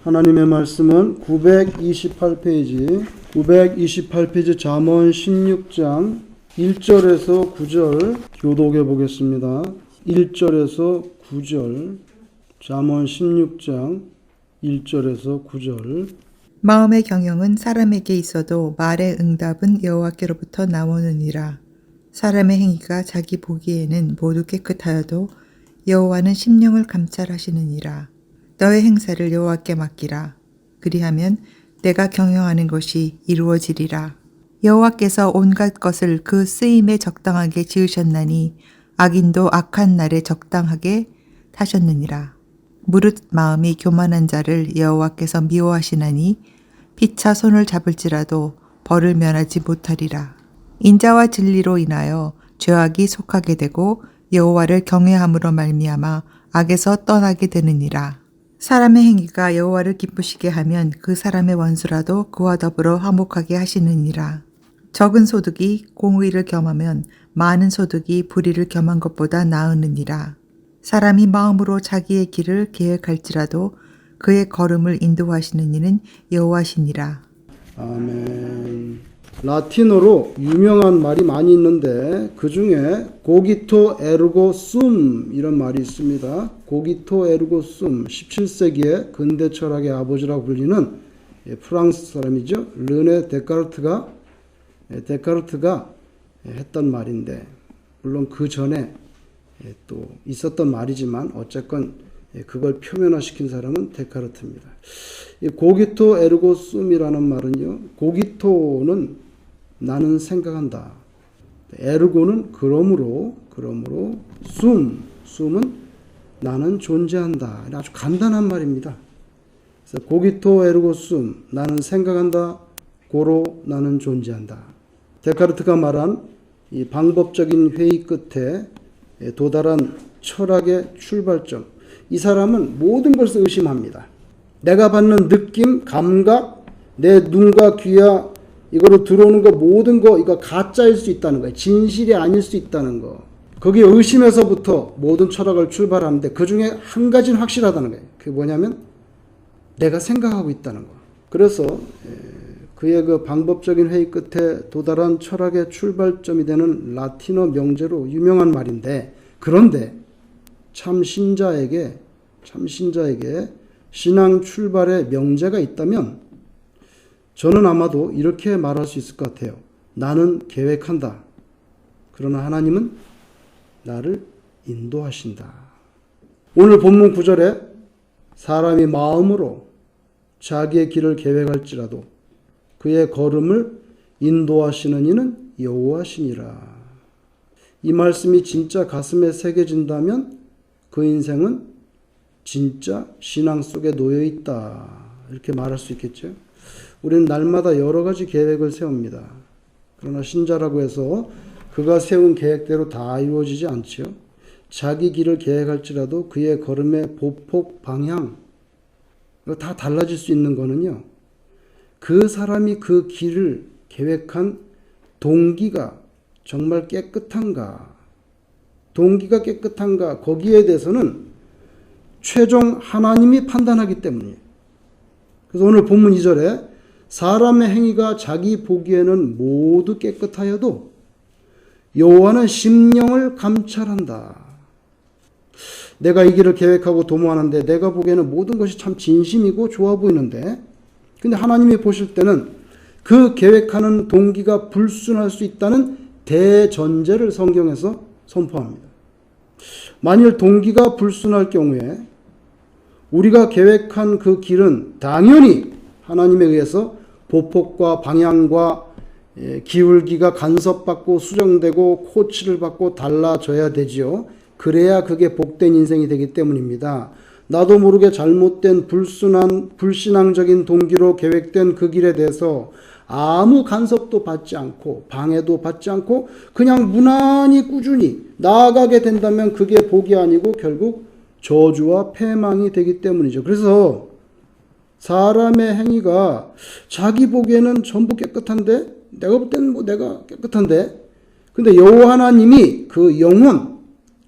하나님의 말씀은 928페이지 잠언 16장 1절에서 9절 교독해 보겠습니다. 1절에서 9절 잠언 16장 1절에서 9절 마음의 경영은 사람에게 있어도 말의 응답은 여호와께로부터 나오느니라. 사람의 행위가 자기 보기에는 모두 깨끗하여도 여호와는 심령을 감찰하시느니라. 너의 행사를 여호와께 맡기라. 그리하면 내가 경영하는 것이 이루어지리라. 여호와께서 온갖 것을 그 쓰임에 적당하게 지으셨나니 악인도 악한 날에 적당하게 타셨느니라. 무릇 마음이 교만한 자를 여호와께서 미워하시나니 피차 손을 잡을지라도 벌을 면하지 못하리라. 인자와 진리로 인하여 죄악이 속하게 되고 여호와를 경외함으로 말미암아 악에서 떠나게 되느니라. 사람의 행위가 여호와를 기쁘시게 하면 그 사람의 원수라도 그와 더불어 화목하게 하시느니라. 적은 소득이 공의를 겸하면 많은 소득이 불의를 겸한 것보다 나으느니라. 사람이 마음으로 자기의 길을 계획할지라도 그의 걸음을 인도하시는 이는 여호와시니라. 아멘. 라틴어로 유명한 말이 많이 있는데 그 중에 고기토 에르고 숨 이런 말이 있습니다. 고기토 에르고 숨 17세기의 근대 철학의 아버지라고 불리는 프랑스 사람이죠. 르네 데카르트가 했던 말인데 물론 그 전에 또 있었던 말이지만 어쨌건 그걸 표면화시킨 사람은 데카르트입니다. 이 고기토 에르고 숨이라는 말은요. 고기토는 나는 생각한다. 에르고는 그러므로 숨은 나는 존재한다. 아주 간단한 말입니다. 그래서 고기토 에르고 숨 나는 생각한다. 고로 나는 존재한다. 데카르트가 말한 이 방법적인 회의 끝에 도달한 철학의 출발점. 이 사람은 모든 것을 의심합니다. 내가 받는 느낌, 감각, 내 눈과 귀와 이거로 들어오는 거 모든 거 이거 가짜일 수 있다는 거예요. 진실이 아닐 수 있다는 거. 거기에 의심에서부터 모든 철학을 출발하는데 그 중에 한 가지는 확실하다는 거예요. 그게 뭐냐면 내가 생각하고 있다는 거. 그래서 그의 그 방법적인 회의 끝에 도달한 철학의 출발점이 되는 라틴어 명제로 유명한 말인데 그런데 참 신자에게 신앙 출발의 명제가 있다면 저는 아마도 이렇게 말할 수 있을 것 같아요. 나는 계획한다. 그러나 하나님은 나를 인도하신다. 오늘 본문 9절에 사람이 마음으로 자기의 길을 계획할지라도 그의 걸음을 인도하시는 이는 여호와시니라. 이 말씀이 진짜 가슴에 새겨진다면 그 인생은 진짜 신앙 속에 놓여 있다. 이렇게 말할 수 있겠죠. 우리는 날마다 여러 가지 계획을 세웁니다. 그러나 신자라고 해서 그가 세운 계획대로 다 이루어지지 않지요. 자기 길을 계획할지라도 그의 걸음의 보폭 방향 다 달라질 수 있는 거는요. 그 사람이 그 길을 계획한 동기가 정말 깨끗한가 거기에 대해서는 최종 하나님이 판단하기 때문이에요. 그래서 오늘 본문 2절에 사람의 행위가 자기 보기에는 모두 깨끗하여도 여호와는 심령을 감찰한다. 내가 이 길을 계획하고 도모하는데 내가 보기에는 모든 것이 참 진심이고 좋아 보이는데 근데 하나님이 보실 때는 그 계획하는 동기가 불순할 수 있다는 대전제를 성경에서 선포합니다. 만일 동기가 불순할 경우에 우리가 계획한 그 길은 당연히 하나님에 의해서 보폭과 방향과 기울기가 간섭받고 수정되고 코치를 받고 달라져야 되지요. 그래야 그게 복된 인생이 되기 때문입니다. 나도 모르게 잘못된 불신앙적인 동기로 계획된 그 길에 대해서 아무 간섭도 받지 않고 방해도 받지 않고 그냥 무난히 꾸준히 나아가게 된다면 그게 복이 아니고 결국 저주와 패망이 되기 때문이죠. 그래서 사람의 행위가 자기 보기에는 전부 깨끗한데 내가 볼 때는 내가 깨끗한데 근데 여호와 하나님이 그 영혼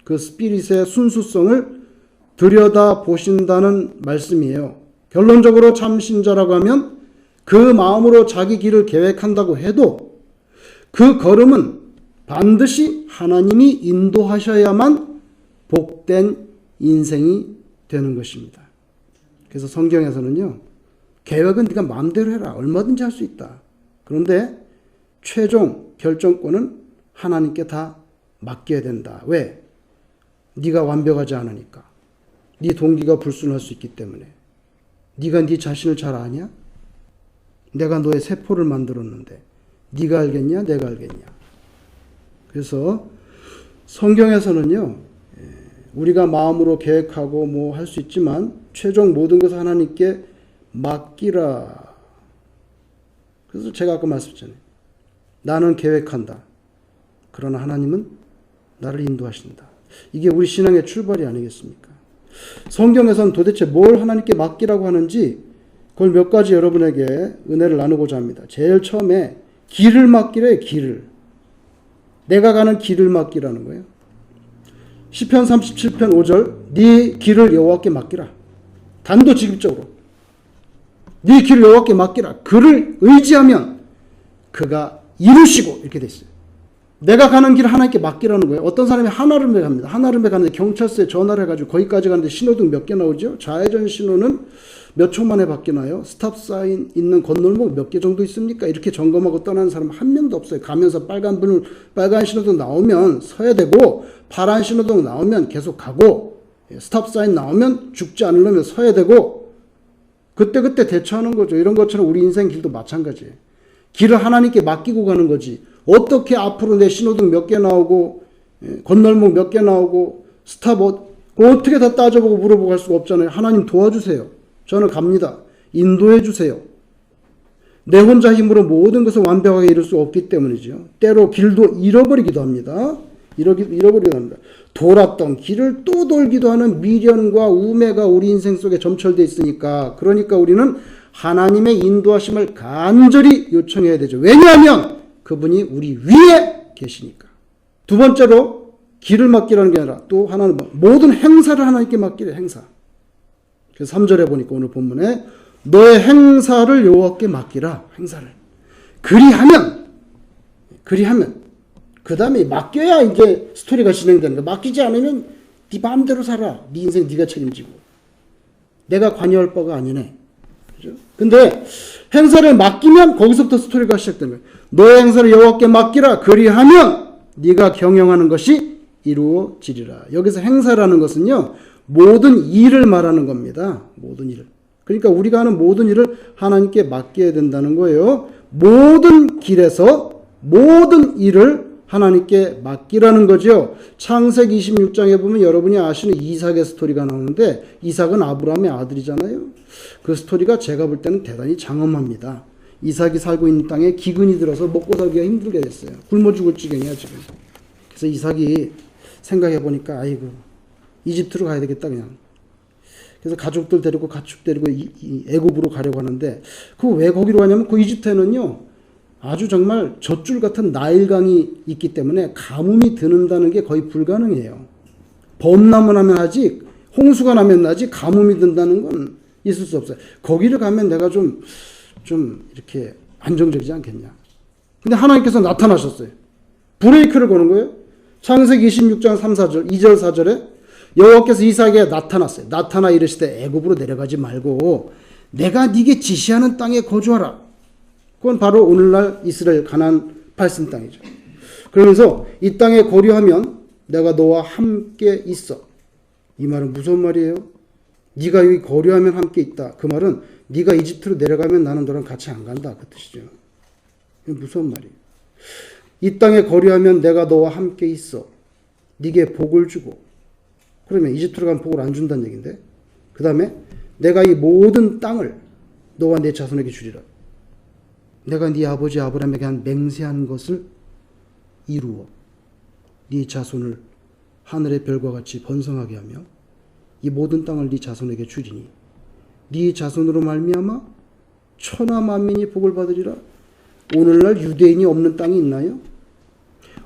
그 스피릿의 순수성을 들여다 보신다는 말씀이에요. 결론적으로 참 신자라고 하면 그 마음으로 자기 길을 계획한다고 해도 그 걸음은 반드시 하나님이 인도하셔야만 복된 인생이 되는 것입니다. 그래서 성경에서는요, 계획은 네가 마음대로 해라. 얼마든지 할 수 있다. 그런데 최종 결정권은 하나님께 다 맡겨야 된다. 왜? 네가 완벽하지 않으니까. 네 동기가 불순할 수 있기 때문에. 네가 네 자신을 잘 아냐? 내가 너의 세포를 만들었는데 네가 알겠냐? 내가 알겠냐? 그래서 성경에서는요, 우리가 마음으로 계획하고 뭐 할 수 있지만 최종 모든 것을 하나님께 맡기라. 그래서 제가 아까 말씀드렸잖아요. 나는 계획한다. 그러나 하나님은 나를 인도하신다. 이게 우리 신앙의 출발이 아니겠습니까? 성경에서는 도대체 뭘 하나님께 맡기라고 하는지 그걸 몇 가지 여러분에게 은혜를 나누고자 합니다. 제일 처음에 길을 맡기래요. 길을. 내가 가는 길을 맡기라는 거예요. 시편 37편 5절 네 길을 여호와께 맡기라. 단도직입적으로 네 길을 여호와께 맡기라. 그를 의지하면 그가 이루시고 이렇게 돼 있어요. 내가 가는 길을 하나님께 맡기라는 거예요. 어떤 사람이 한아름에 갑니다. 한아름에 가는데 경찰서에 전화를 해가지고 거기까지 가는데 신호등 몇 개 나오죠? 좌회전 신호는 몇 초 만에 바뀌나요? 스탑 사인 있는 건널목 몇 개 정도 있습니까? 이렇게 점검하고 떠나는 사람 한 명도 없어요. 가면서 빨간 신호등 나오면 서야 되고, 파란 신호등 나오면 계속 가고, 스탑 사인 나오면 죽지 않으려면 서야 되고, 그때 대처하는 거죠. 이런 것처럼 우리 인생 길도 마찬가지예요. 길을 하나님께 맡기고 가는 거지. 어떻게 앞으로 내 신호등 몇 개 나오고, 건널목 몇 개 나오고, 스탑 어떻게 다 따져보고 물어보고 할 수가 없잖아요. 하나님 도와주세요. 저는 갑니다. 인도해 주세요. 내 혼자 힘으로 모든 것을 완벽하게 이룰 수 없기 때문이죠. 때로 길도 잃어버리기도 합니다. 잃어버리기도 합니다. 돌았던 길을 또 돌기도 하는 미련과 우매가 우리 인생 속에 점철되어 있으니까, 그러니까 우리는 하나님의 인도하심을 간절히 요청해야 되죠. 왜냐하면 그분이 우리 위에 계시니까. 두 번째로 길을 맡기라는 게 아니라 또 하나는 모든 행사를 하나님께 맡기래. 행사. 그래서 3절에 보니까 오늘 본문에 너의 행사를 여호와께 맡기라. 행사를. 그리하면 그 다음에 맡겨야 이제 스토리가 진행되는 거야. 맡기지 않으면 네 마음대로 살아. 네 인생 네가 책임지고. 내가 관여할 바가 아니네. 그죠? 근데 행사를 맡기면 거기서부터 스토리가 시작되는 거야. 너의 행사를 여호와께 맡기라. 그리하면 네가 경영하는 것이 이루어지리라. 여기서 행사라는 것은요, 모든 일을 말하는 겁니다. 모든 일을. 그러니까 우리가 하는 모든 일을 하나님께 맡겨야 된다는 거예요. 모든 길에서 모든 일을 하나님께 맡기라는 거죠. 창세기 26장에 보면 여러분이 아시는 이삭의 스토리가 나오는데, 이삭은 아브라함의 아들이잖아요. 그 스토리가 제가 볼 때는 대단히 장엄합니다. 이삭이 살고 있는 땅에 기근이 들어서 먹고 살기가 힘들게 됐어요. 굶어 죽을 지경이야 지금. 그래서 이삭이 생각해 보니까 아이고 이집트로 가야 되겠다 그냥. 그래서 가족들 데리고 가축 데리고 애굽으로 가려고 하는데, 그 왜 거기로 가냐면 그 이집트에는요 아주 정말 젖줄 같은 나일강이 있기 때문에 가뭄이 드는다는 게 거의 불가능해요. 범람을 하면 하지, 홍수가 나면 나지, 가뭄이 든다는 건 있을 수 없어요. 거기를 가면 내가 좀 이렇게 안정적이지 않겠냐. 근데 하나님께서 나타나셨어요. 브레이크를 거는 거예요. 창세기 26장 3, 4절, 2절, 4절에 여호와께서 이삭에게 나타났어요. 나타나 이르시되 애굽으로 내려가지 말고 내가 네게 지시하는 땅에 거주하라. 그건 바로 오늘날 이스라엘 가나안 팔씀 땅이죠. 그러면서 이 땅에 거류하면 내가 너와 함께 있어. 이 말은 무슨 말이에요? 네가 여기 거류하면 함께 있다. 그 말은 네가 이집트로 내려가면 나는 너랑 같이 안 간다. 그 뜻이죠. 이게 무슨 말이에요? 이 땅에 거류하면 내가 너와 함께 있어. 네게 복을 주고. 그러면 이집트로 가면 복을 안 준다는 얘기인데, 그 다음에 내가 이 모든 땅을 너와 내 자손에게 주리라. 내가 네 아버지 아브라함에게 한 맹세한 것을 이루어 네 자손을 하늘의 별과 같이 번성하게 하며 이 모든 땅을 네 자손에게 주리니 네 자손으로 말미암아 천하 만민이 복을 받으리라. 오늘날 유대인이 없는 땅이 있나요?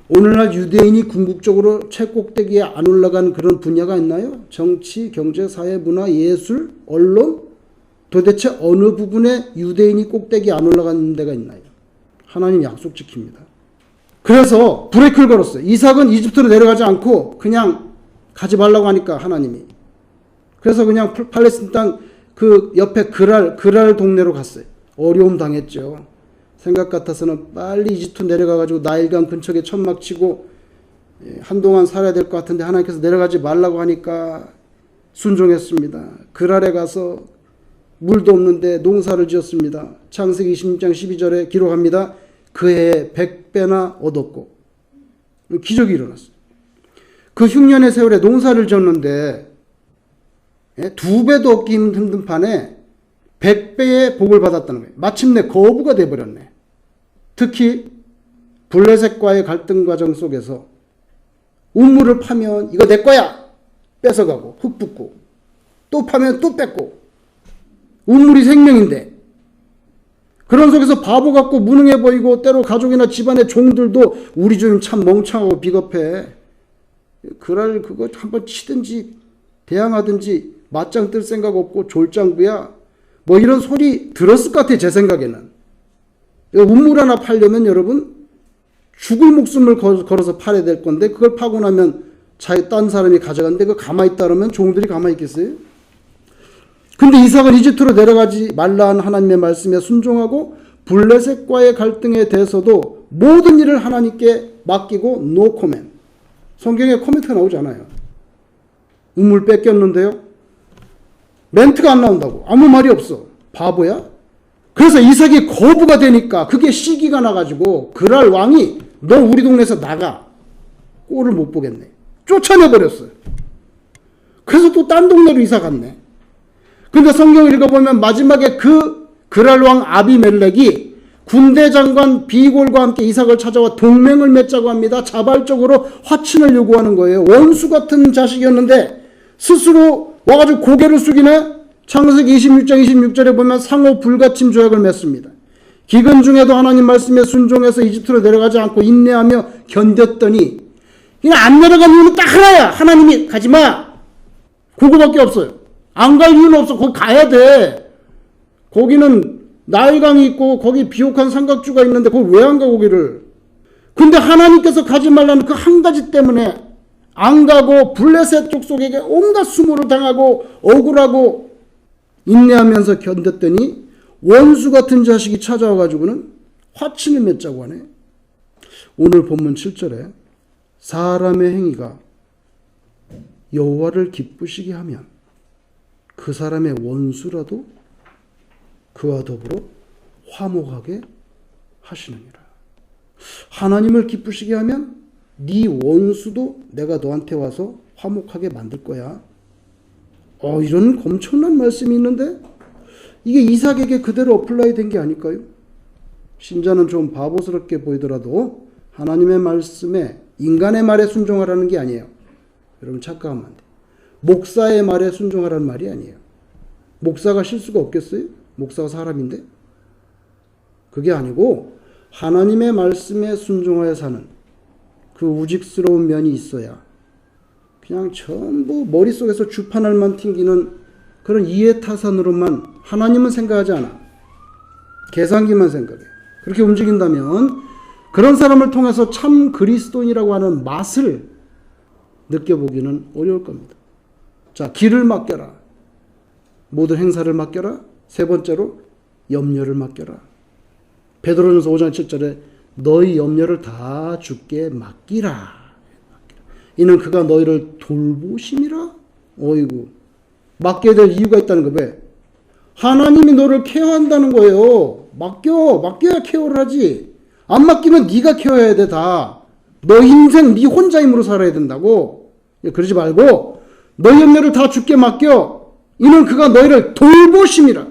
오늘날 유대인이 궁극적으로 최꼭대기에 안 올라간 그런 분야가 있나요? 정치, 경제, 사회, 문화, 예술, 언론, 도대체 어느 부분에 유대인이 꼭대기 안 올라가는 데가 있나요? 하나님 약속 지킵니다. 그래서 브레이크를 걸었어요. 이삭은 이집트로 내려가지 않고 그냥 가지 말라고 하니까 하나님이. 그래서 그냥 팔레스틴 땅 그 옆에 그랄 동네로 갔어요. 어려움 당했죠. 생각 같아서는 빨리 이집트 내려가가지고 나일강 근처에 천막 치고 한동안 살아야 될 것 같은데 하나님께서 내려가지 말라고 하니까 순종했습니다. 그랄에 가서 물도 없는데 농사를 지었습니다. 창세기 26장 12절에 기록합니다. 그 해에 100배나 얻었고 기적이 일어났어요. 그 흉년의 세월에 농사를 지었는데 2배도 얻기 힘든 판에 100배의 복을 받았다는 거예요. 마침내 거부가 돼버렸네. 특히 블레셋과의 갈등 과정 속에서 우물을 파면 이거 내 거야 뺏어가고 흙 붓고 또 파면 또 뺏고 우물이 생명인데 그런 속에서 바보 같고 무능해 보이고 때로 가족이나 집안의 종들도 우리 좀 참 멍청하고 비겁해. 그거 한번 치든지 대항하든지 맞짱 뜰 생각 없고 졸장부야. 뭐 이런 소리 들었을 것 같아 제 생각에는. 우물 하나 팔려면 여러분 죽을 목숨을 걸어서 팔아야 될 건데 그걸 파고 나면 딴 사람이 가져갔는데 그거 가만히 있다 그러면 종들이 가만히 있겠어요? 근데 이삭은 이집트로 내려가지 말라는 하나님의 말씀에 순종하고 블레셋과의 갈등에 대해서도 모든 일을 하나님께 맡기고 no comment. 성경에 코멘트가 나오지 않아요. 우물 뺏겼는데요. 멘트가 안 나온다고. 아무 말이 없어. 바보야? 그래서 이삭이 거부가 되니까 그게 시기가 나가지고 그랄 왕이 너 우리 동네에서 나가. 꼴을 못 보겠네. 쫓아내버렸어요. 그래서 또 딴 동네로 이사 갔네. 근데 성경을 읽어보면 마지막에 그랄 왕 아비멜렉이 군대 장관 비골과 함께 이삭을 찾아와 동맹을 맺자고 합니다. 자발적으로 화친을 요구하는 거예요. 원수 같은 자식이었는데 스스로 와가지고 고개를 숙이네. 창세기 26장 26절에 보면 상호 불가침 조약을 맺습니다. 기근 중에도 하나님 말씀에 순종해서 이집트로 내려가지 않고 인내하며 견뎠더니 그냥 안 내려간 이유는 딱 하나야. 하나님이 가지마. 그거밖에 없어요. 안 갈 이유는 없어. 거기 가야 돼. 거기는 나일강이 있고 거기 비옥한 삼각주가 있는데 거기 왜 안 가 거기를. 근데 하나님께서 가지 말라는 그 한 가지 때문에 안 가고 블레셋 족속에게 온갖 수모를 당하고 억울하고 인내하면서 견뎠더니 원수 같은 자식이 찾아와가지고는 화친을 맺자고 하네. 오늘 본문 7절에 사람의 행위가 여호와를 기쁘시게 하면 그 사람의 원수라도 그와 더불어 화목하게 하시느니라. 하나님을 기쁘시게 하면 네 원수도 내가 너한테 와서 화목하게 만들 거야. 이런 엄청난 말씀이 있는데 이게 이삭에게 그대로 어플라이 된 게 아닐까요? 신자는 좀 바보스럽게 보이더라도 하나님의 말씀에 인간의 말에 순종하라는 게 아니에요. 여러분 착각하면 안 돼요. 목사의 말에 순종하라는 말이 아니에요. 목사가 실수가 없겠어요? 목사가 사람인데? 그게 아니고 하나님의 말씀에 순종하여 사는 그 우직스러운 면이 있어야 그냥 전부 머릿속에서 주판알만 튕기는 그런 이해타산으로만 하나님은 생각하지 않아. 계산기만 생각해. 그렇게 움직인다면 그런 사람을 통해서 참 그리스도인이라고 하는 맛을 느껴보기는 어려울 겁니다. 자, 길을 맡겨라. 모든 행사를 맡겨라. 세 번째로 염려를 맡겨라. 베드로전서 5장 7절에 너희 염려를 다 주께 맡기라. 이는 그가 너희를 돌보심이라. 어이구. 맡겨야 될 이유가 있다는 거. 왜? 하나님이 너를 케어한다는 거예요. 맡겨야 케어를 하지. 안 맡기면 네가 케어해야 돼. 다. 너 인생 네 혼자 힘으로 살아야 된다고. 그러지 말고 너희 염려를 다 주께 맡겨. 이는 그가 너희를 돌보심이라.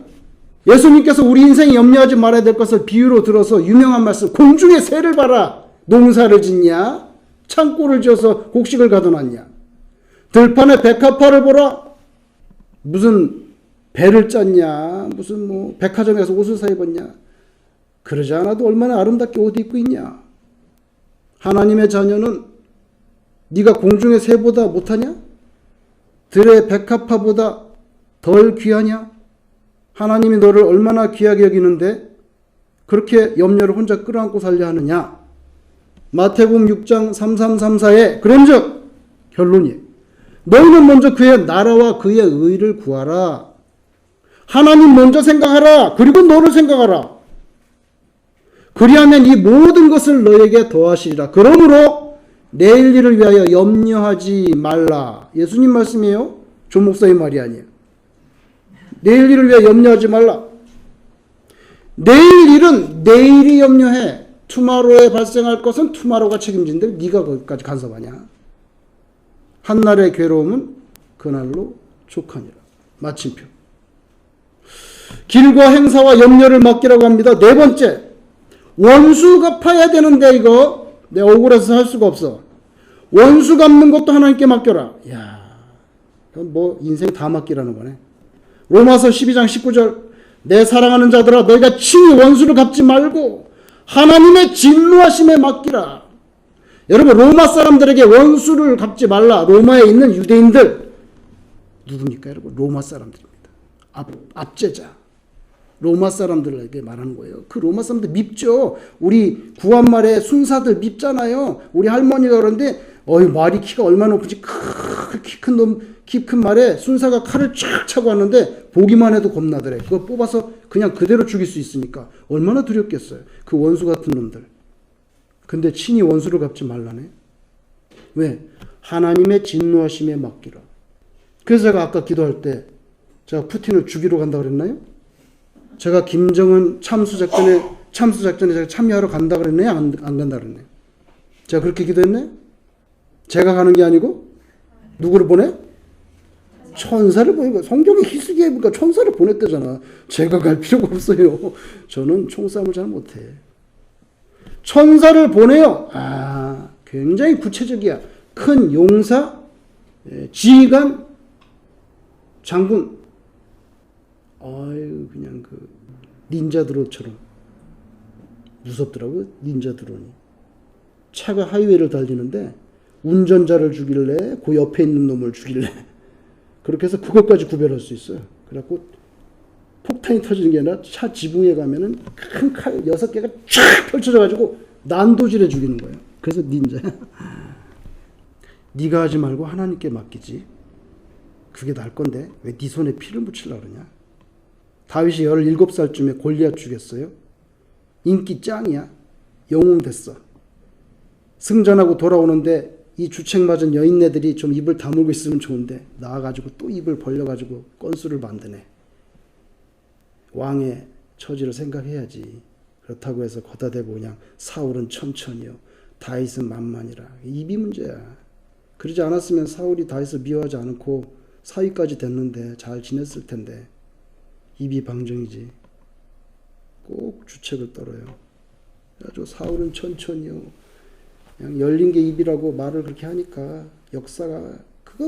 예수님께서 우리 인생에 염려하지 말아야 될 것을 비유로 들어서 유명한 말씀. 공중의 새를 봐라. 농사를 짓냐? 창고를 지어서 곡식을 가둬놨냐? 들판에 백합화를 보라. 무슨 배를 짰냐? 무슨 백화점에 가서 옷을 사 입었냐? 그러지 않아도 얼마나 아름답게 옷 입고 있냐? 하나님의 자녀는 네가 공중의 새보다 못하냐? 들의 백합화보다 덜 귀하냐? 하나님이 너를 얼마나 귀하게 여기는데 그렇게 염려를 혼자 끌어안고 살려 하느냐. 마태복음 6장 3334에 그런즉 결론이 너희는 먼저 그의 나라와 그의 의를 구하라. 하나님 먼저 생각하라. 그리고 너를 생각하라. 그리하면 이 모든 것을 너에게 더하시리라. 그러므로 내일 일을 위하여 염려하지 말라. 예수님 말씀이에요. 조 목사의 말이 아니에요. 내일 일을 위하여 염려하지 말라. 내일 일은 내일이 염려해. 투마로에 발생할 것은 투마로가 책임진데 네가 거기까지 간섭하냐. 한날의 괴로움은 그날로 족하니라. 마침표. 길과 행사와 염려를 맡기라고 합니다. 네 번째, 원수 갚아야 되는데 이거 내 억울해서 할 수가 없어. 원수 갚는 것도 하나님께 맡겨라. 이야, 뭐 인생 다 맡기라는 거네. 로마서 12장 19절 내 사랑하는 자들아 너희가 친히 원수를 갚지 말고 하나님의 진노하심에 맡기라. 여러분 로마 사람들에게 원수를 갚지 말라. 로마에 있는 유대인들 누굽니까 여러분? 로마 사람들입니다. 압제자. 로마 사람들에게 말하는 거예요. 그 로마 사람들 밉죠. 우리 구한말에 순사들 밉잖아요. 우리 할머니가 그러는데 말이 키가 얼마나 높은지 키 큰 말에 순사가 칼을 쫙 차고 왔는데 보기만 해도 겁나더래. 그거 뽑아서 그냥 그대로 죽일 수 있으니까 얼마나 두렵겠어요. 그 원수 같은 놈들. 근데 친히 원수를 갚지 말라네. 왜? 하나님의 진노하심에 맡기라. 그래서 제가 아까 기도할 때 제가 푸틴을 죽이러 간다 그랬나요? 제가 김정은 참수작전에 제가 참여하러 간다 그랬나요? 안 간다 그랬나요? 제가 그렇게 기도했나요? 제가 가는 게 아니고 누구를 보내? 천사를 보내고 성경에 희스기야 보니까 천사를 보냈대잖아. 제가 갈 필요가 없어요. 저는 총싸움을 잘 못해. 천사를 보내요. 굉장히 구체적이야. 큰 용사, 지휘관, 장군. 그냥 그 닌자 드론처럼 무섭더라고. 닌자 드론이. 차가 하이웨이를 달리는데 운전자를 죽일래, 그 옆에 있는 놈을 죽일래. 그렇게 해서 그것까지 구별할 수 있어요. 그래갖고 폭탄이 터지는 게 아니라 차 지붕에 가면은 큰 칼 6개가 쫙 펼쳐져가지고 난도질해 죽이는 거예요. 그래서 닌자야. 네가 하지 말고 하나님께 맡기지. 그게 나을 건데 왜 네 손에 피를 묻히려고 그러냐. 다윗이 17살쯤에 골리앗 죽였어요. 인기 짱이야. 영웅 됐어. 승전하고 돌아오는데 이 주책 맞은 여인네들이 좀 입을 다물고 있으면 좋은데 나와가지고 또 입을 벌려가지고 건수를 만드네. 왕의 처지를 생각해야지. 그렇다고 해서 거다 대고 그냥 사울은 천천히요 다윗은 만만이라. 입이 문제야. 그러지 않았으면 사울이 다윗을 미워하지 않고 사위까지 됐는데 잘 지냈을 텐데. 입이 방정이지. 꼭 주책을 떨어요. 그래가지고 사울은 천천히요. 그냥 열린 게 입이라고 말을 그렇게 하니까 역사가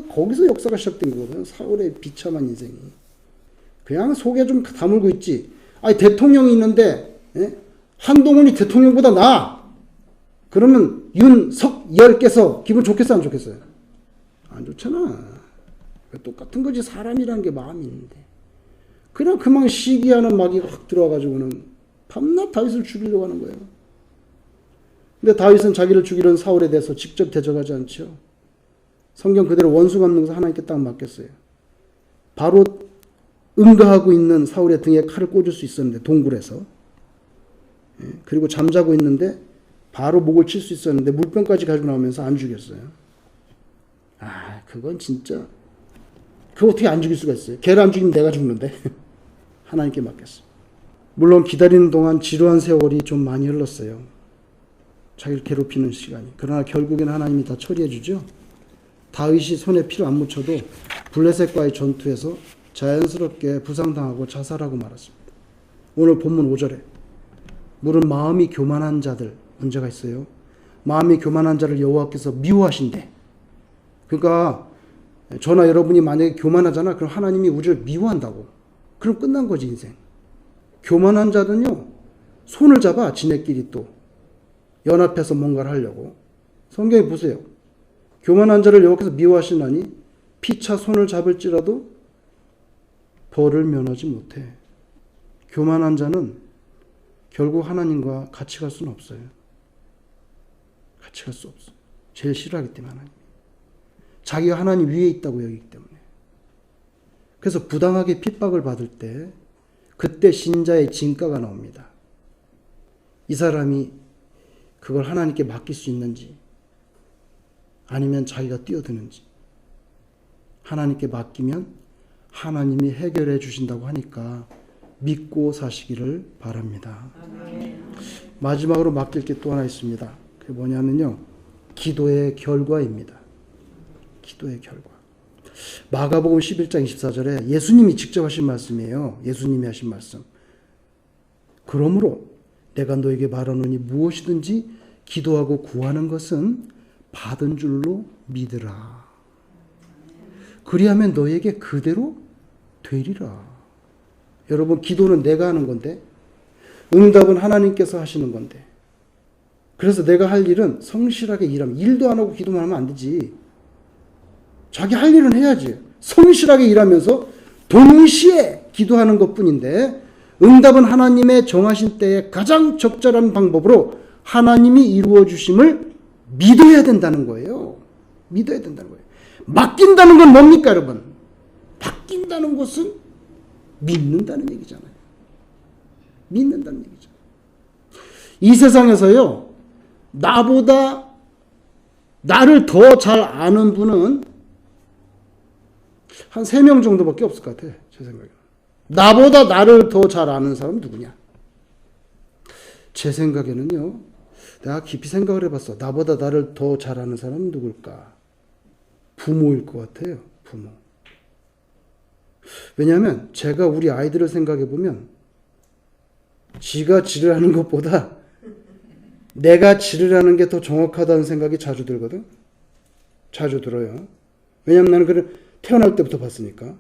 거기서 역사가 시작된 거거든요. 사울의 비참한 인생이. 그냥 속에 좀 다물고 있지. 대통령이 있는데 한동훈이 대통령보다 나아. 그러면 윤석열께서 기분 좋겠어 안 좋겠어요? 안 좋잖아. 똑같은 거지. 사람이라는 게 마음이 있는데. 그냥 그만 시기하는 마귀가 확 들어와가지고는 밤낮 다윗을 죽이려고 하는 거예요. 근데 다윗은 자기를 죽이려는 사울에 대해서 직접 대적하지 않죠. 성경 그대로 원수 갚는 것을 하나님께 딱 맡겼어요. 바로 응가하고 있는 사울의 등에 칼을 꽂을 수 있었는데 동굴에서. 그리고 잠자고 있는데 바로 목을 칠 수 있었는데 물병까지 가지고 나오면서 안 죽였어요. 그건 진짜 그거 어떻게 안 죽일 수가 있어요. 걔를 안 죽이면 내가 죽는데. 하나님께 맡겼어요. 물론 기다리는 동안 지루한 세월이 좀 많이 흘렀어요. 자기를 괴롭히는 시간이. 그러나 결국에는 하나님이 다 처리해 주죠. 다윗이 손에 피를 안 묻혀도 블레셋과의 전투에서 자연스럽게 부상당하고 자살하고 말았습니다. 오늘 본문 5절에 물은 마음이 교만한 자들 문제가 있어요. 마음이 교만한 자를 여호와께서 미워하신대. 그러니까 저나 여러분이 만약에 교만하잖아. 그럼 하나님이 우리를 미워한다고. 그럼 끝난 거지 인생. 교만한 자는요. 손을 잡아 지네끼리 또. 연합해서 뭔가를 하려고. 성경에 보세요. 교만한 자를 여호와께서 미워하시나니 피차 손을 잡을지라도 벌을 면하지 못해. 교만한 자는 결국 하나님과 같이 갈 수는 없어요. 같이 갈 수 없어요. 제일 싫어하기 때문에 하나님. 자기가 하나님 위에 있다고 여기기 때문에. 그래서 부당하게 핍박을 받을 때 그때 신자의 진가가 나옵니다. 이 사람이 그걸 하나님께 맡길 수 있는지 아니면 자기가 뛰어드는지. 하나님께 맡기면 하나님이 해결해 주신다고 하니까 믿고 사시기를 바랍니다. 마지막으로 맡길 게 또 하나 있습니다. 그게 뭐냐면요. 기도의 결과입니다. 기도의 결과. 마가복음 11장 24절에 예수님이 직접 하신 말씀이에요. 예수님이 하신 말씀. 그러므로 내가 너에게 말하노니 무엇이든지 기도하고 구하는 것은 받은 줄로 믿으라. 그리하면 너에게 그대로 되리라. 여러분, 기도는 내가 하는 건데 응답은 하나님께서 하시는 건데, 그래서 내가 할 일은 성실하게 일하면, 일도 안 하고 기도만 하면 안 되지. 자기 할 일은 해야지. 성실하게 일하면서 동시에 기도하는 것뿐인데, 응답은 하나님의 정하신 때에 가장 적절한 방법으로 하나님이 이루어 주심을 믿어야 된다는 거예요. 믿어야 된다는 거예요. 맡긴다는 건 뭡니까, 여러분? 맡긴다는 것은 믿는다는 얘기잖아요. 믿는다는 얘기죠. 이 세상에서요, 나보다 나를 더 잘 아는 분은 한 3명 정도밖에 없을 것 같아, 제 생각에. 나보다 나를 더 잘 아는 사람은 누구냐? 제 생각에는요, 내가 깊이 생각을 해봤어. 나보다 나를 더 잘 아는 사람은 누굴까? 부모일 것 같아요, 부모. 왜냐하면 제가 우리 아이들을 생각해 보면 지가 지르라는 것보다 내가 지르라는 게 더 정확하다는 생각이 자주 들거든. 자주 들어요. 왜냐하면 나는 그를 태어날 때부터 봤으니까.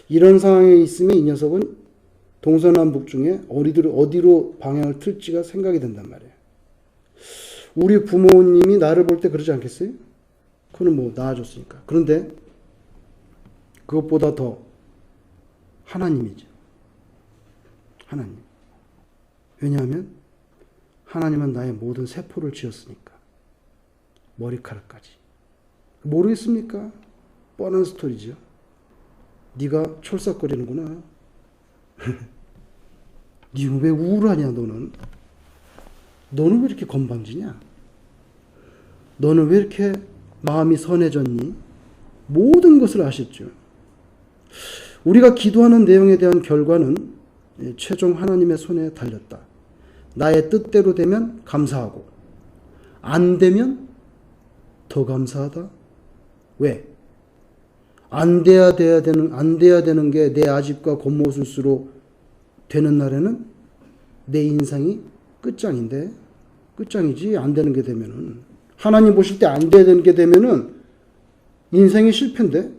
이런 상황에 있으면 이 녀석은 동서남북 중에 어디로 방향을 틀지가 생각이 된단 말이에요. 우리 부모님이 나를 볼 때 그러지 않겠어요? 그거는 뭐 낳아줬으니까. 그런데 그것보다 더 하나님이죠. 하나님. 왜냐하면 하나님은 나의 모든 세포를 지었으니까. 머리카락까지. 모르겠습니까? 뻔한 스토리죠. 네가 철썩거리는구나. 네가 왜 우울하냐, 너는? 너는 왜 이렇게 건방지냐? 너는 왜 이렇게 마음이 선해졌니? 모든 것을 아셨죠. 우리가 기도하는 내용에 대한 결과는 최종 하나님의 손에 달렸다. 나의 뜻대로 되면 감사하고, 안 되면 더 감사하다. 왜? 안 돼야 되는 게 내 아집과 겉모술수로 되는 날에는 내 인생이 끝장인데, 끝장이지. 안 되는 게 되면은, 하나님 보실 때 안 되는 게 되면은 인생이 실패인데,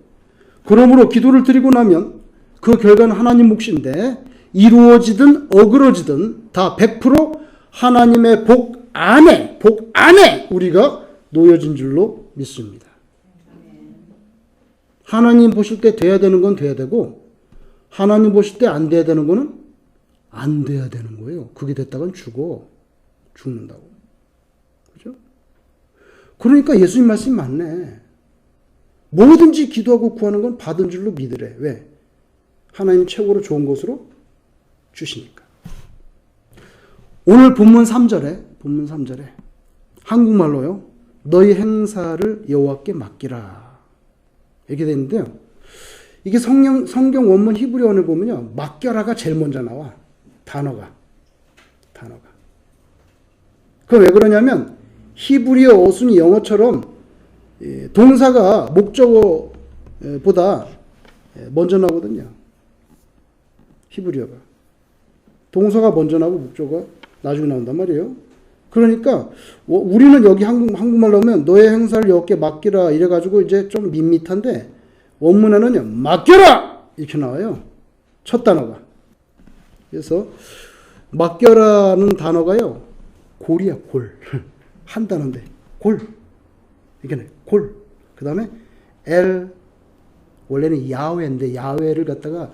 그러므로 기도를 드리고 나면 그 결과는 하나님 몫인데, 이루어지든 어그러지든 다 100% 하나님의 복 안에 우리가 놓여진 줄로 믿습니다. 하나님 보실 때 돼야 되는 건 돼야 되고, 하나님 보실 때 안 돼야 되는 거는 안 돼야 되는 거예요. 그게 됐다간 죽는다고. 그죠? 그러니까 예수님 말씀이 맞네. 뭐든지 기도하고 구하는 건 받은 줄로 믿으래. 왜? 하나님 최고로 좋은 것으로 주시니까. 오늘 본문 3절에 한국말로요, 너희 행사를 여호와께 맡기라 이렇게 되어 있는데요, 이게 성경 원문 히브리어를 보면요, 맡겨라가 제일 먼저 나와. 단어가. 그건 왜 그러냐면 히브리어 어순이 영어처럼 동사가 목적어보다 먼저 나오거든요. 히브리어가. 동사가 먼저 나오고 목적어가 나중에 나온단 말이에요. 그러니까 우리는 여기 한국말로 하면 너의 행사를 여호와께 맡기라 이래가지고 이제 좀 밋밋한데, 원문에는요, 맡겨라! 이렇게 나와요. 첫 단어가. 그래서 맡겨라는 단어가요, 골이야, 골. 한 단어인데 골. 이게 골. 그 다음에 원래는 야훼인데 야훼를 갖다가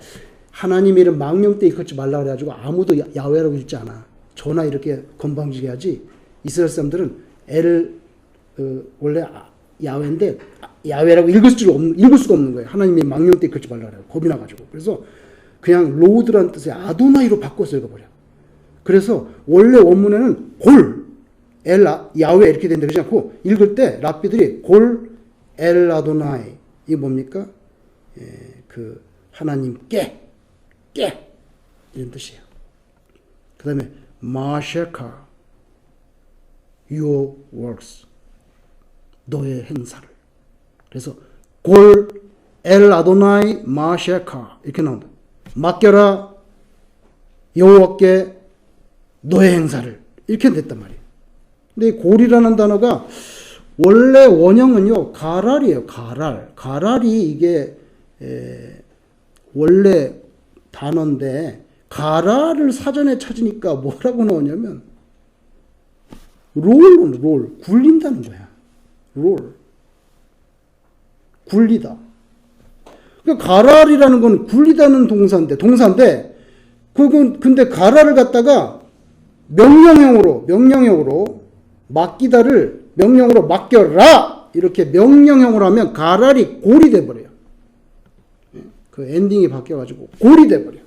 하나님의 이름 망령되이 걷지 말라 그래가지고 아무도 야훼라고 읽지 않아. 저나 이렇게 건방지게 하지. 이스라엘 사람들은 원래 야훼인데 야훼라고 읽을 수가 없는 거예요. 하나님의 망령되이 걷지 말라 그래요. 겁이 나가지고. 그래서 그냥 로드라는 뜻의 아도나이로 바꿔서 읽어버려. 그래서 원래 원문에는 야훼 이렇게 된다 그러지 않고 읽을 때 랍비들이 엘 아도나이 이게 뭡니까? 그 하나님께 이런 뜻이에요. 그 다음에 마셰카 your works 너의 행사를. 그래서 엘 아도나이 마셰카 이렇게 나온다. 맡겨라 여호와께 너의 행사를 이렇게 됐단 말이에요. 근데 이 골이라는 단어가 원래 원형은요 가랄이에요. 가랄이 이게 원래 단어인데 가랄을 사전에 찾으니까 뭐라고 나오냐면 롤 굴린다는 거야. 굴리다. 그러니까 가랄이라는 건 굴리다는 동사인데 그건 근데 가랄을 갖다가 명령형으로 맡기다를 명령으로 맡겨라 이렇게 명령형으로 하면 가랄이 골이 돼버려요. 그 엔딩이 바뀌어가지고 골이 돼버려.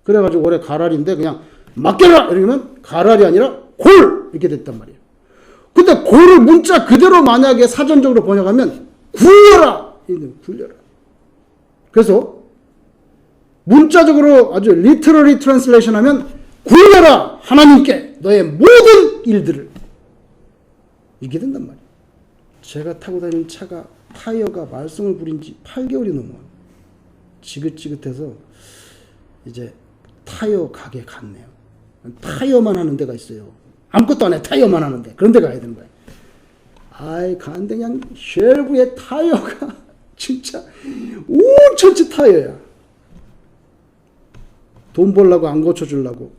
그래가지고 원래 가랄인데 그냥 맡겨라 이러면 가랄이 아니라 골 이렇게 됐단 말이에요. 근데 골을 문자 그대로 만약에 사전적으로 번역하면 굴려라. 그래서 문자적으로 아주 리터러리 트랜슬레이션 하면 굴려라 하나님께 너의 모든 일들을 이게 된단 말이에요. 제가 타고 다니는 차가 타이어가 말썽을 부린 지 8개월이 넘어요. 지긋지긋해서 이제 타이어 가게 갔네요. 타이어만 하는 데가 있어요. 아무것도 안 해. 타이어만 하는데 그런 데 가야 되는 거예요. 가는데 그냥 쉘브의 타이어가 진짜 온천지 타이어야. 돈 벌려고 안 고쳐주려고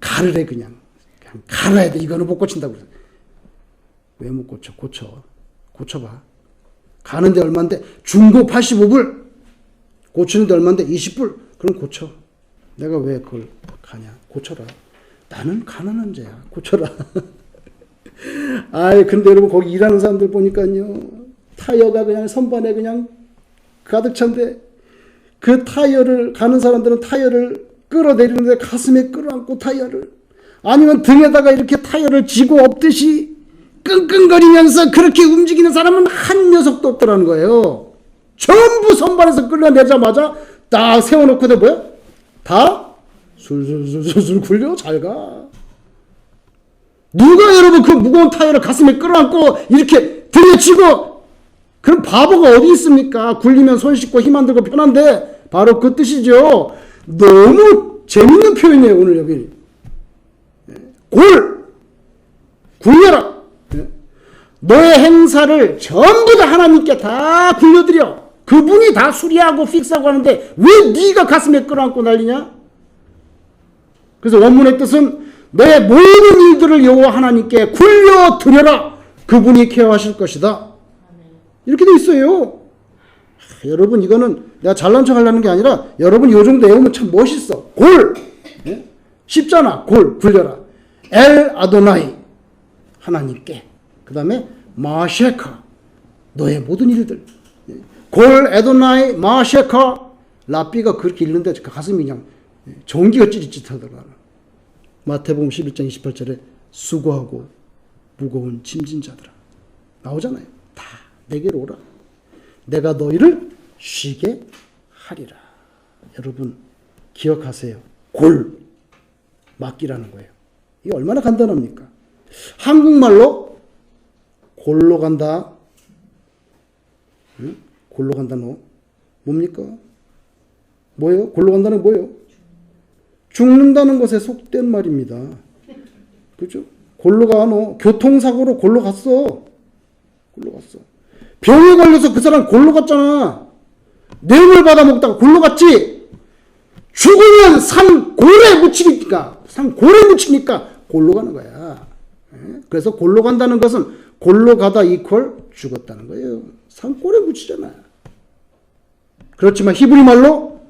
가르래 그냥 갈아야 돼. 이거는 못 고친다고. 왜 못 고쳐? 고쳐봐. 가는데 얼마인데? 중고 85불. 고치는데 얼마인데? 20불. 그럼 고쳐. 내가 왜 그걸 가냐? 고쳐라. 나는 가난한 자야. 고쳐라. 근데 여러분 거기 일하는 사람들 보니까요. 타이어가 그냥 선반에 그냥 가득 찬데 그 타이어를 가는 사람들은 타이어를 끌어내리는데 가슴에 끌어안고 타이어를 아니면 등에다가 이렇게 타이어를 쥐고 엎듯이 끙끙거리면서 그렇게 움직이는 사람은 한 녀석도 없더라는 거예요. 전부 선반에서 끌어내자마자 딱 세워놓고 뭐야? 다 술술술술 굴려 잘 가. 누가 여러분 그 무거운 타이어를 가슴에 끌어안고 이렇게 등에 쥐고 그럼 바보가 어디 있습니까? 굴리면 손 씻고 힘 안 들고 편한데 바로 그 뜻이죠. 너무 재밌는 표현이에요 오늘 여기. 굴려라. 너의 행사를 전부 다 하나님께 다 굴려드려. 그분이 다 수리하고 픽스하고 하는데 왜 네가 가슴에 끌어안고 난리냐? 그래서 원문의 뜻은 너의 모든 일들을 여호와 하나님께 굴려드려라. 그분이 케어하실 것이다. 이렇게 돼 있어요. 여러분 이거는 내가 잘난 척 하려는 게 아니라 여러분 요 정도 외우면 참 멋있어. 쉽잖아. 굴려라. 엘 아도나이 하나님께. 그 다음에 마셰카 너의 모든 일들. 아도나이 마셰카 라삐가 그렇게 읽는데 가슴이 그냥 전기가 찌릿찌릿하더라. 마태복음 11장 28절에 수고하고 무거운 짐진 자들아 나오잖아요. 다 내게로 오라. 내가 너희를 쉬게 하리라. 여러분 기억하세요. 맡기라는 거예요. 이게 얼마나 간단합니까? 한국말로 골로 간다. 골로 간다 너 뭡니까? 뭐예요? 골로 간다는 뭐예요? 죽는다는 것에 속된 말입니다. 그죠? 골로 가 너 교통사고로 골로 갔어. 병에 걸려서 그 사람 골로 갔잖아. 뇌물 받아먹다가 골로 갔지. 죽으면 산고래 묻히니까 골로 가는 거야. 그래서 골로 간다는 것은 골로 가다 이퀄 죽었다는 거예요. 산골에 묻히잖아. 그렇지만 히브리 말로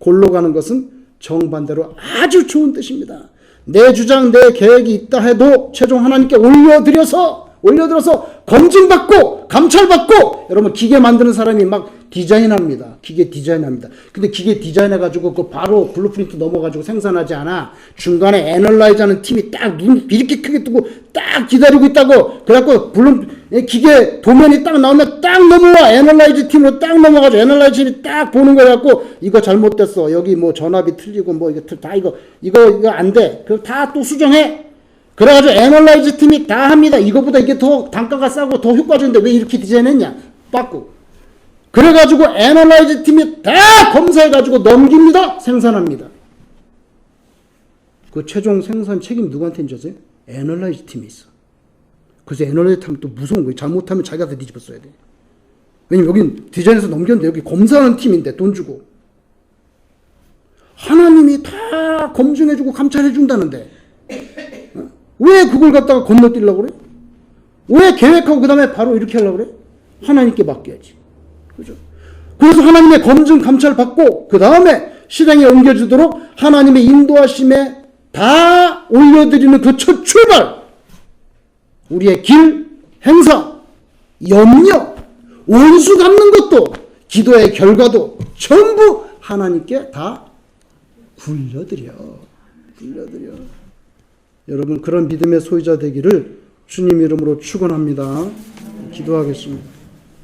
골로 가는 것은 정반대로 아주 좋은 뜻입니다. 내 주장, 내 계획이 있다 해도 최종 하나님께 올려드려서 검증받고 감찰받고, 여러분 기계 만드는 사람이 막 디자인합니다. 기계 디자인합니다. 근데 기계 디자인해가지고 그 바로 블루프린트 넘어가지고 생산하지 않아. 중간에 애널라이즈하는 팀이 딱 눈 이렇게 크게 뜨고 딱 기다리고 있다고. 그래갖고 기계 도면이 딱 나오면 딱 넘어와. 애널라이즈 팀으로 딱 넘어가지고 애널라이즈팀이 딱 보는 거 갖고 이거 잘못됐어. 여기 뭐 전압이 틀리고 뭐 이거 다 이거 안 돼. 그럼 다 또 수정해. 그래가지고 애널라이즈 팀이 다 합니다. 이거보다 이게 더 단가가 싸고 더 효과적인데 왜 이렇게 디자인했냐? 빠꾸. 그래가지고 애널라이즈 팀이 다 검사해가지고 넘깁니다. 생산합니다. 그 최종 생산 책임 누구한테 있어요? 애널라이즈 팀이 있어. 그래서 애널라이즈 팀은 또 무서운 거예요. 잘못하면 자기가 다 뒤집어 써야 돼. 왜냐면 여긴 디자인해서 넘겼는데 여기 검사하는 팀인데 돈 주고. 하나님이 다 검증해주고 감찰해준다는데 왜 그걸 갖다가 건너뛰려고 그래? 왜 계획하고 그 다음에 바로 이렇게 하려고 그래? 하나님께 맡겨야지. 그죠? 그래서 하나님의 검증 감찰 받고 그 다음에 실행에 옮겨주도록 하나님의 인도하심에 다 올려드리는 그 첫 출발, 우리의 길, 행사, 염려, 원수 갚는 것도, 기도의 결과도 전부 하나님께 다 굴려드려. 여러분 그런 믿음의 소유자 되기를 주님 이름으로 축원합니다. 기도하겠습니다.